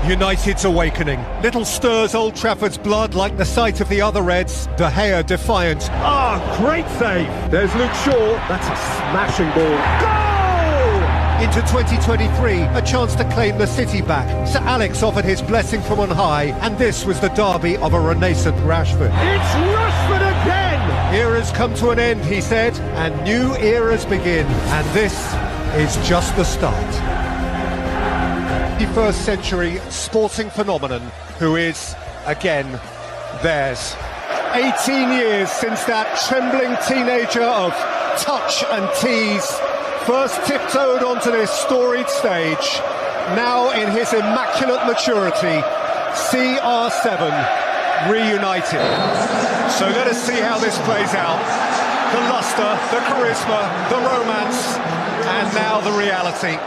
United's awakening. Little stirs Old Trafford's blood like the sight of the other Reds. De Gea defiant. Great save. There's Luke Shaw. That's a smashing ball. Goal! Into 2023, a chance to claim the city back. Sir Alex offered his blessing from on high, and this was the derby of a renascent Rashford. It's Rashford again! Eras come to an end, he said, and new eras begin. And this is just the start. 21st century sporting phenomenon who is, again, theirs. 18 years since that trembling teenager of touch and tease first tiptoed onto this storied stage. Now in his immaculate maturity, CR7 reunited. So let us see how this plays out. The luster, the charisma, the romance, and now the reality.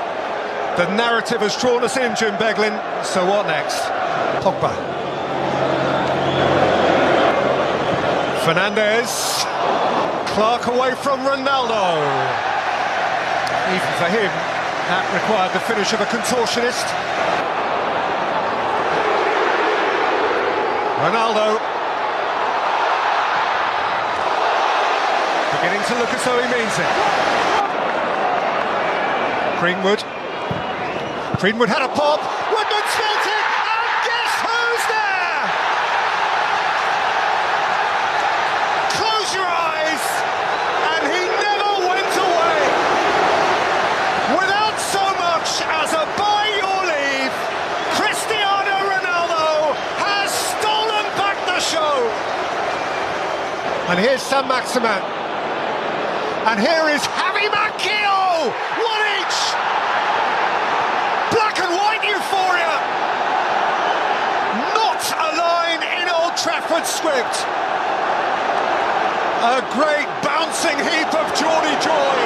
The narrative has drawn us in, Jim Beglin. So what next? Pogba. Fernandes. Clark away from Ronaldo. Even for him, that required the finish of a contortionist. Ronaldo. Beginning to look as though he means it. Greenwood. Greenwood had a pop, Woodman's felt it, and guess who's there? Close your eyes, and he never went away. Without so much as a by your leave, Cristiano Ronaldo has stolen back the show. And here's Saint-Maximin. And here is Javi Manquillo, one each. Black and white euphoria. Not a line in Old Trafford script. A great bouncing heap of Geordie joy.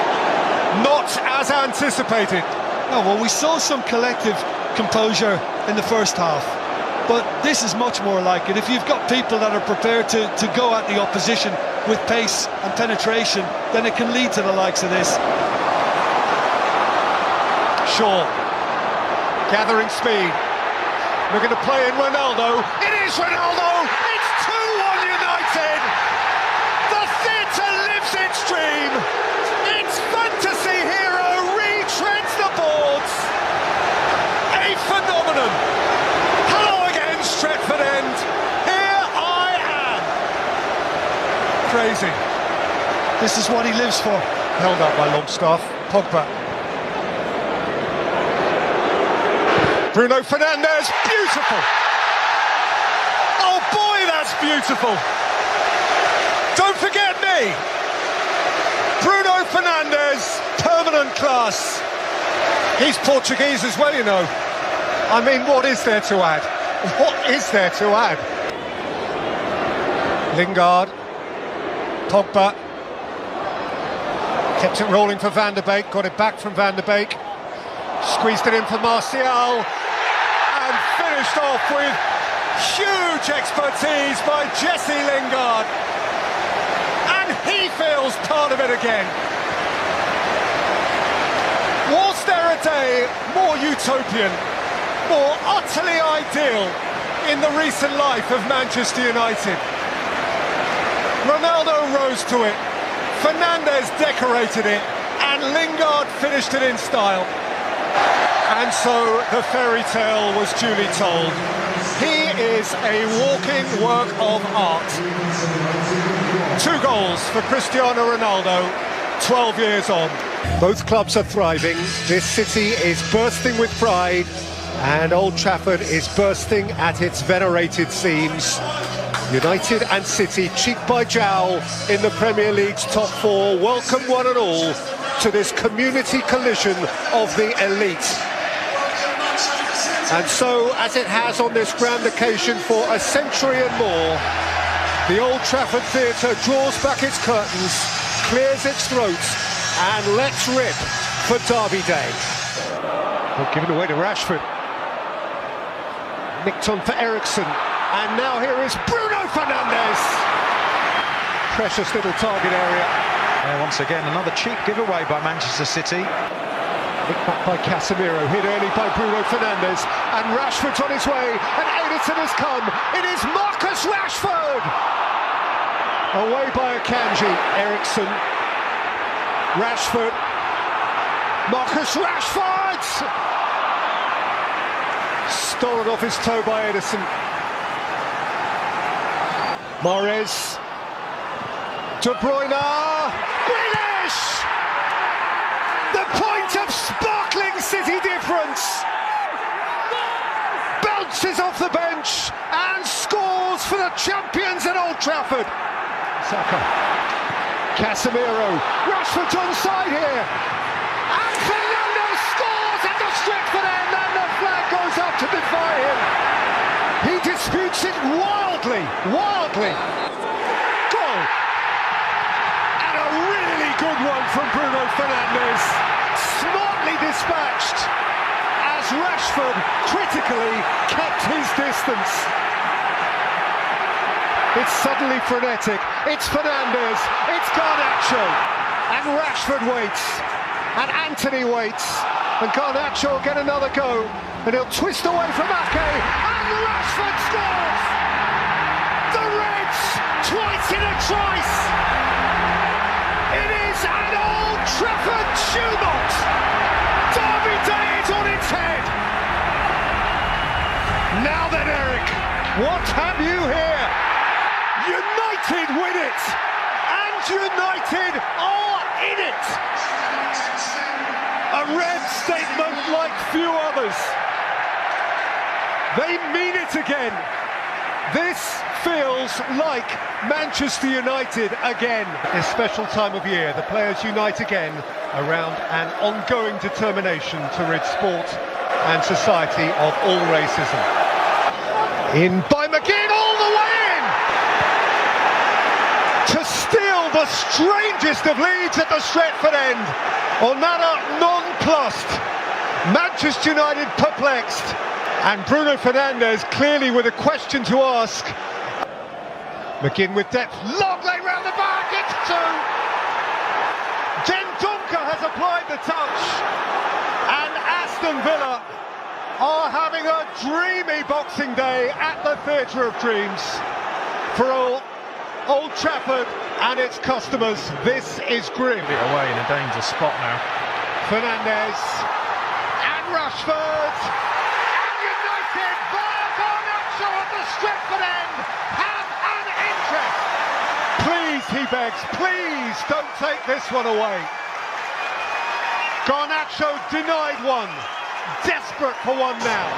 Not as anticipated. Oh, well, we saw some collective composure in the first half, but this is much more like it. If you've got people that are prepared to go at the opposition with pace and penetration, then it can lead to the likes of this. Shaw. Gathering speed, looking to play in Ronaldo. It is Ronaldo! It's 2-1 United! The theatre lives its dream! Its fantasy hero retreads the boards! A phenomenon! Hello again, Stretford End! Here I am! Crazy. This is what he lives for. Held up by Longstaff. Pogba. Bruno Fernandes, beautiful! Oh boy, that's beautiful! Don't forget me! Bruno Fernandes, permanent class. He's Portuguese as well, you know. I mean, what is there to add? What is there to add? Lingard, Pogba. Kept it rolling for Van der Beek, got it back from Van der Beek. Squeezed it in for Martial. And finished off with huge expertise by Jesse Lingard. And he feels part of it again. Was there a day more utopian, more utterly ideal in the recent life of Manchester United? Ronaldo rose to it, Fernandes decorated it, and Lingard finished it in style. And so the fairy tale was duly told. He is a walking work of art. 2 goals for Cristiano Ronaldo, 12 years on. Both clubs are thriving. This city is bursting with pride, and Old Trafford is bursting at its venerated seams. United and City, cheek by jowl in the Premier League's top 4, welcome one and all to this community collision of the elite. And so, as it has on this grand occasion for a century and more, the Old Trafford Theatre draws back its curtains, clears its throat, and lets rip for Derby Day. Well, given away to Rashford. Nicked on for Ericsson. And now here is Bruno Fernandes. Precious little target area. Once again, another cheap giveaway by Manchester City. Nicked back by Casemiro, hit early by Bruno Fernandes, and Rashford's on his way, and Ederson has come. It is Marcus Rashford! Away by Akanji, Ericsson, Rashford, Marcus Rashford! Stolen off his toe by Ederson. Mahrez, De Bruyne, Grealish! The point of sparkling City difference! Bounces off the bench and scores for the champions at Old Trafford. Saka, Casemiro, Rashford's onside here, and Fernandes scores at the Stretford end, and the flag goes up to defy him. He disputes it wildly. Goal! And a really good one from Bruno Fernandes, smartly dispatched, as Rashford critically kept his distance. It's suddenly frenetic, it's Fernandes, it's Garnacho, and Rashford waits, and Anthony waits, and Garnacho will get another go, and he'll twist away from Ake, and Rashford scores! The Reds, twice in a trice! It is an Old Trafford tumult! Derby Day is on its head! Now then, Eric, what have you here? United win it! And United are in it! A red statement like few others. They mean it again. This feels like Manchester United again. This special time of year, the players unite again around an ongoing determination to rid sport and society of all racism. In by McGinn, all the way in! To steal the strangest of leads at the Stretford end. Onana nonplussed. Manchester United perplexed. And Bruno Fernandes clearly with a question to ask. McGinn with depth, long way round the back, it's two! Dendoncker has applied the touch, and Aston Villa are having a dreamy Boxing Day at the Theatre of Dreams. For Old Trafford and its customers, this is grim. Away in a dangerous spot now. Fernandes and Rashford. At the Stretford end have an interest. Please, he begs, please don't take this one away. Garnacho denied one, desperate for one now.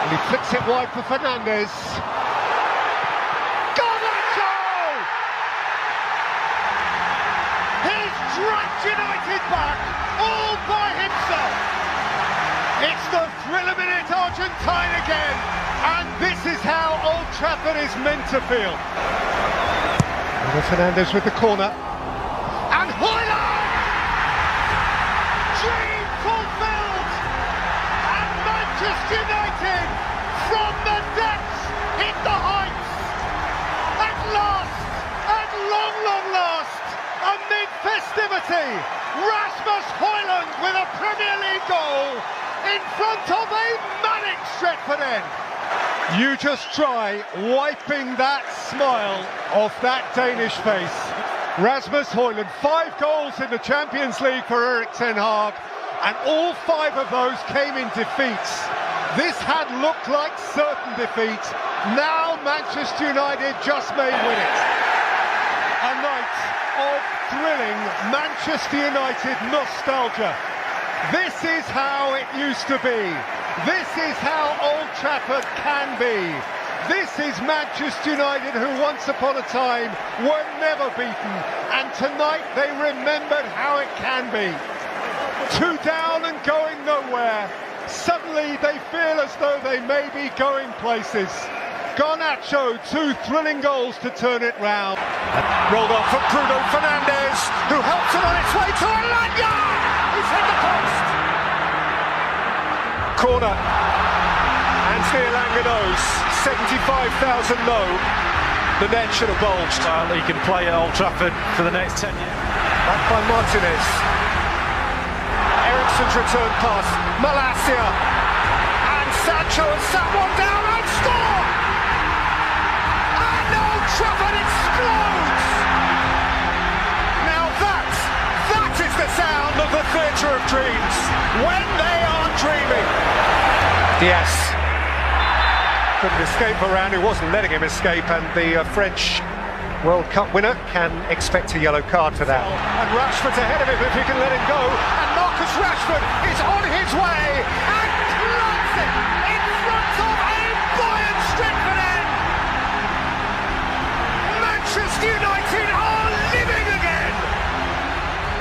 And he flicks it wide for Fernandes. Garnacho! He's dragged United back all by himself. It's the thrill-a-minute Argentine again, and this is how Old Trafford is meant to feel. Fernandes with the corner, and Højlund! Dream fulfilled! And Manchester United, from the depths, hit the heights! At last, at long last, amid festivity, Rasmus Højlund with a Premier League goal! In front of a manic Stretford end. You just try wiping that smile off that Danish face. Rasmus Højlund, 5 goals in the Champions League for Erik ten Hag, and all 5 of those came in defeats. This had looked like certain defeat. Now Manchester United just may win it. A night of thrilling Manchester United nostalgia. This is how it used to be. This is how Old Trafford can be. This is Manchester United, who once upon a time were never beaten, and tonight they remembered how it can be. 2 down and going nowhere. Suddenly they feel as though they may be going places. Garnacho, 2 thrilling goals to turn it round. Rolled off for Bruno Fernandes, who helps it on its way to Alanya! He's hit the post! Corner. Anthony Alanya knows. 75,000 no. The net should have bulged. Well, he can play at Old Trafford for the next 10 years. Back by Martinez. Excellent return pass. Malacia. And Sancho has sat one down and score! And Old Trafford explodes! Now that is the sound of the theatre of dreams. When they are dreaming. Diaz. Couldn't escape Varane, who wasn't letting him escape, and the French World Cup winner can expect a yellow card for that. And Rashford's ahead of him if he can let him go, and Marcus Rashford is on his way and climbs it in front of a buoyant Stretford end. Manchester United are living again.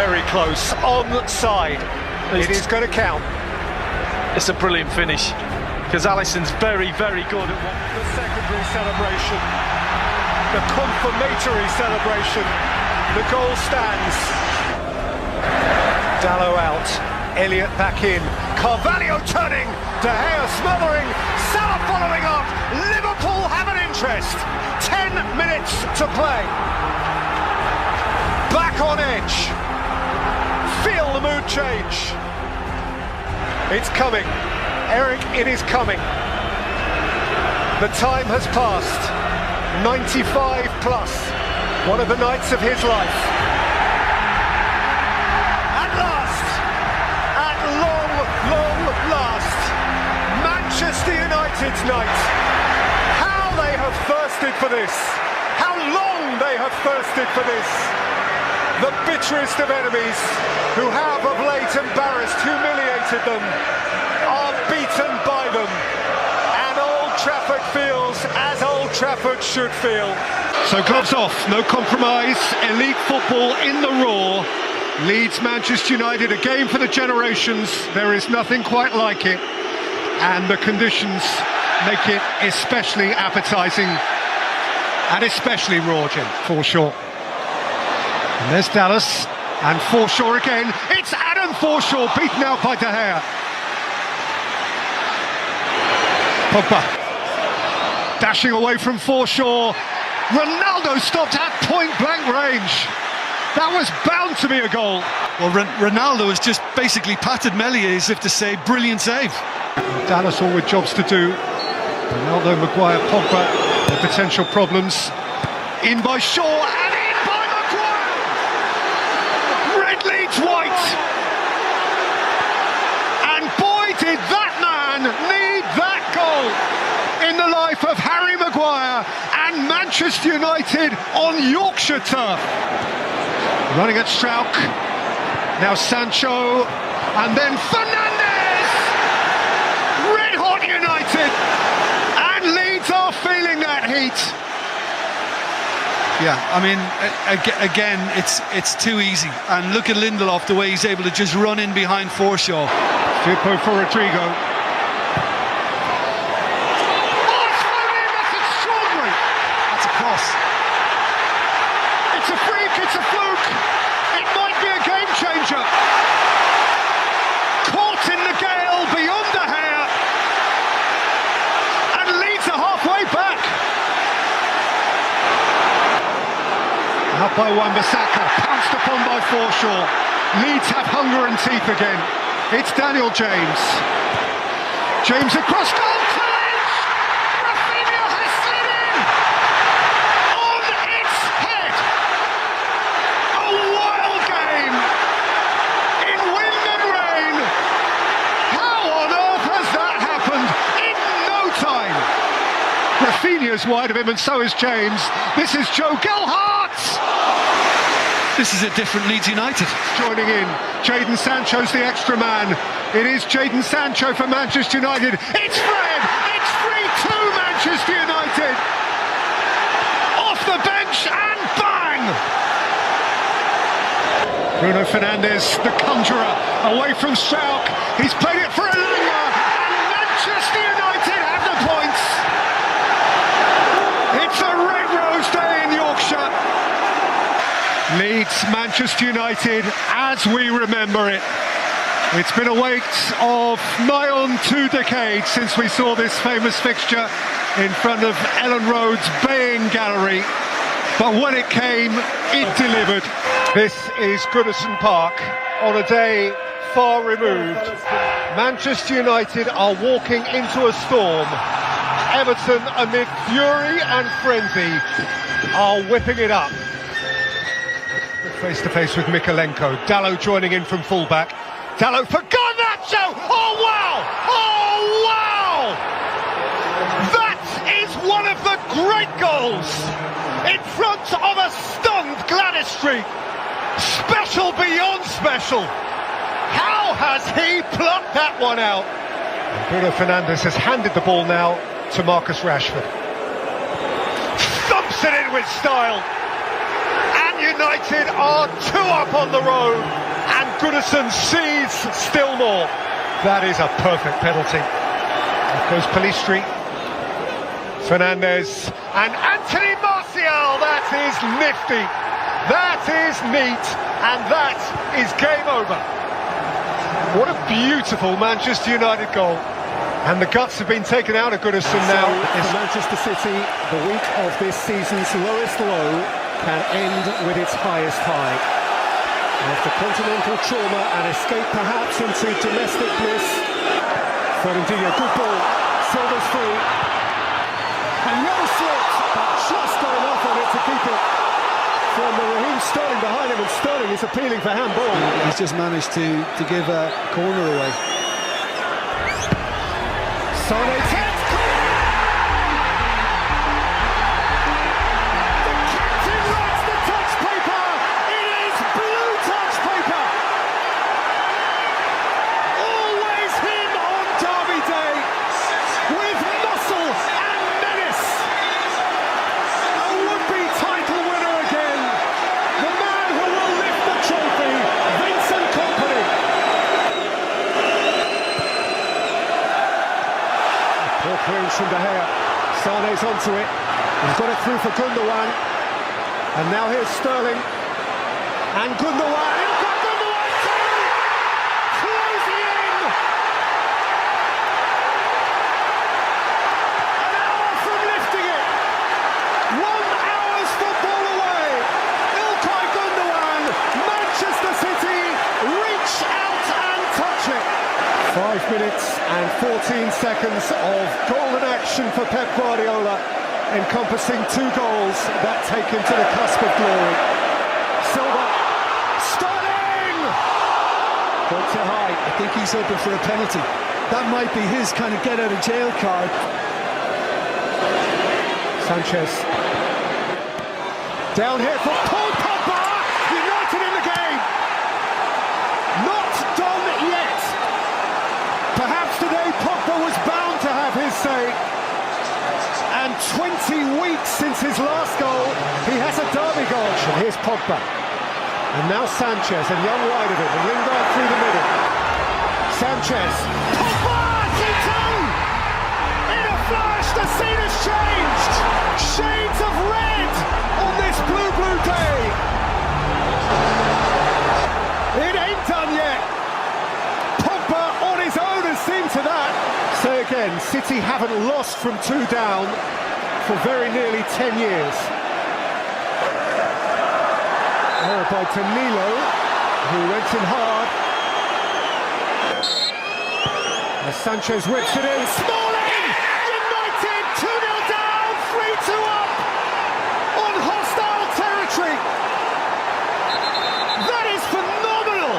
Very close, onside. It is going to count. It's a brilliant finish, because Alisson's very, very good at The secondary celebration, the confirmatory celebration, the goal stands. Dalot out, Elliott back in, Carvalho turning, De Gea smothering, Salah following up, Liverpool have an interest. 10 minutes to play. Back on edge. Feel the mood change. It's coming. Eric, it is coming. The time has passed. 95 plus. One of the nights of his life. At last, at long, long last, Manchester United's night. How they have thirsted for this. How long they have thirsted for this. The bitterest of enemies, who have of late embarrassed, humiliated them, are beaten by them. And Old Trafford feels as Old Trafford should feel. So gloves off, no compromise, elite football in the raw. Leeds Manchester United, a game for the generations. There is nothing quite like it. And the conditions make it especially appetising and especially raw, Jim. Forshaw. And there's Dallas. And Forshaw again. It's Adam Forshaw beaten out by De Gea. Pogba. Dashing away from Forshaw. Ronaldo stopped at point-blank range. That was bound to be a goal. Well, Ronaldo has just basically patted Meslier as if to say, brilliant save. Dallas all with jobs to do. Ronaldo, Maguire, Pogba, the potential problems. In by Shaw and in by Maguire! Red leads white! And boy, did that man need that goal in the life of Harry Maguire and Manchester United on Yorkshire turf. Running at Strauch, now Sancho, and then Fernandes! Red hot United, and Leeds are feeling that heat. Yeah, I mean, again, it's too easy. And look at Lindelof, the way he's able to just run in behind Forshaw. Firpo for Rodrigo. Oh, it's flown in, that's extraordinary! That's a cross. It's a freak, it's a fluke. It might be a game changer. Caught in the gale beyond De Gea. And Leeds are halfway back. Out by Wan-Bissaka, pounced upon by Forshaw. Leeds have hunger and teeth again. It's Daniel James. James across goal, challenge! Rafinha has slid in! On its head! A wild game! In wind and rain! How on earth has that happened? In no time! Rafinha's wide of him and so is James. This is Joe Gelhardt! This is a different Leeds United. Joining in, Jadon Sancho's the extra man. It is Jadon Sancho for Manchester United. It's Fred! It's 3-2 Manchester United! Off the bench and bang! Bruno Fernandes, the conjurer, away from Strauch. He's played it for Elanga, and Manchester United have the points. It's a red rose day in Yorkshire. Leeds, Manchester United, as we remember it. It's been a wait of nigh on 2 decades since we saw this famous fixture in front of Ellen Road's baying gallery. But when it came, it delivered. This is Goodison Park on a day far removed. Manchester United are walking into a storm. Everton, amid fury and frenzy, are whipping it up. Face to face with Mikalenko. Dalot joining in from fullback. Dalot for Garnacho! Oh wow! Oh wow! That is one of the great goals in front of a stunned Gladys Street. Special beyond special. How has he plucked that one out? And Bruno Fernandes has handed the ball now to Marcus Rashford. Thumps it in with style. United are 2 up on the road, and Goodison sees still more. That is a perfect penalty. There goes Pelistri, Fernandes, and Anthony Martial. That is nifty, that is neat, and that is game over. What a beautiful Manchester United goal. And the guts have been taken out of Goodison now. For Manchester City, the week of this season's lowest low can end with its highest high. After continental trauma and escape perhaps into domestic bliss, Fernandinho, good ball, Silva's free, and no slot, but just got enough on it to keep it from Raheem Sterling behind him, and Sterling is appealing for handball. He's just managed to give a corner away. Sane takes from De Gea. Sane's onto it. He's got it through for Gundogan. And now here's Sterling. And Gundogan. He's got Gundogan too! Closing in! An hour from lifting it. 1 hour's football away. Ilkay Gundogan. Manchester City reach out and touch it. 5 minutes and 14 seconds of golden action for Pep Guardiola, encompassing 2 goals that take him to the cusp of glory. Silva, Sterling! Put it high. I think he's hoping for a penalty. That might be his kind of get-out-of-jail card. Sanchez. Down here for Paul Pogba! United in the game! Not done yet! Perhaps today Pogba was bound to have his say. And 20 weeks since his last goal, he has a derby goal. And here's Pogba. And now Sanchez, and young wide of it, and Lingard through the middle. Sanchez. Pogba! 2-2! In a flash, the scene has changed! Shades of red on this blue day! It ain't done yet! Pogba on his own has seen to that. Say again, City haven't lost from 2 down for very nearly 10 years. Error by Danilo, who went in hard. As Sanchez whips it in, Smalling! United 2-0 down, 3-2 up on hostile territory. That is phenomenal!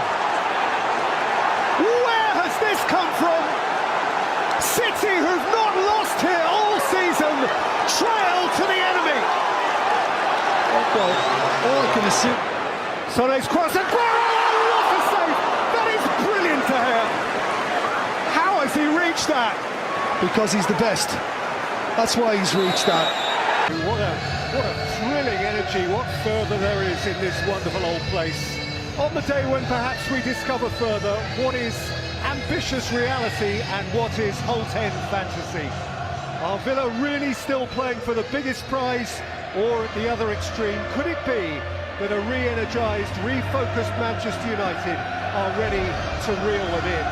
Where has this come from? City, who've not lost here all season, trail to the enemy. Well, all I can assume. Sane's cross and what a save! That is brilliant to hear. How has he reached that? Because he's the best. That's why he's reached that. What a thrilling energy, what further there is in this wonderful old place. On the day when perhaps we discover further what is ambitious reality and what is Holt-End fantasy. Are Villa really still playing for the biggest prize, or at the other extreme, could it be that a re-energised, refocused Manchester United are ready to reel them in?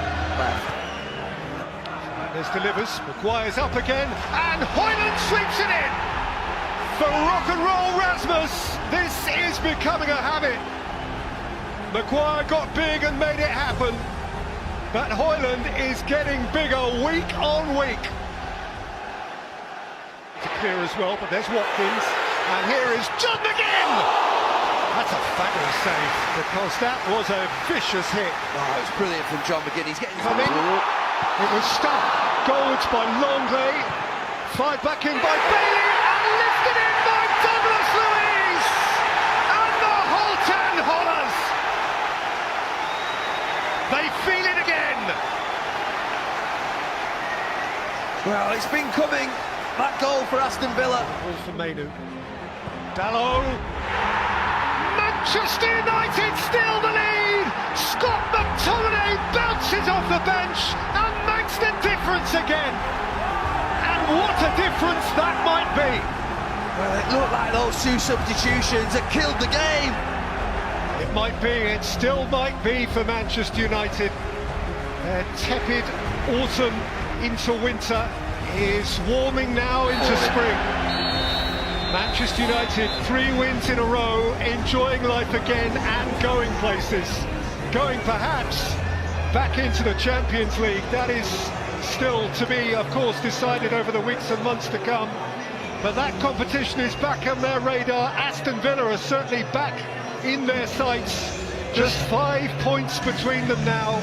This delivers, Maguire's up again, and Højlund sweeps it in! For rock and roll Rasmus, this is becoming a habit. Maguire got big and made it happen. But Højlund is getting bigger week on week. To clear as well, but there's Watkins, and here is John McGinn! That's a fabulous save, because that was a vicious hit. Oh, it's brilliant from John McGinn. He's getting Come in. It was stuck goals by Longley, fired back in by Bailey, and lifted in by Douglas Luiz! And the Holten Hollers! They feel it again! Well, it's been coming, that goal for Aston Villa. Ball for Mainu. Dalot. Manchester United still the lead! Scott McTominay bounces off the bench and makes the difference again! And what a difference that might be! Well, it looked like those two substitutions had killed the game. It might be, it still might be for Manchester United. Their tepid autumn into winter is warming now into spring. Manchester United, 3 wins in a row, enjoying life again and going places. Going perhaps back into the Champions League. That is still to be, of course, decided over the weeks and months to come. But that competition is back on their radar. Aston Villa are certainly back in their sights. Just 5 points between them now.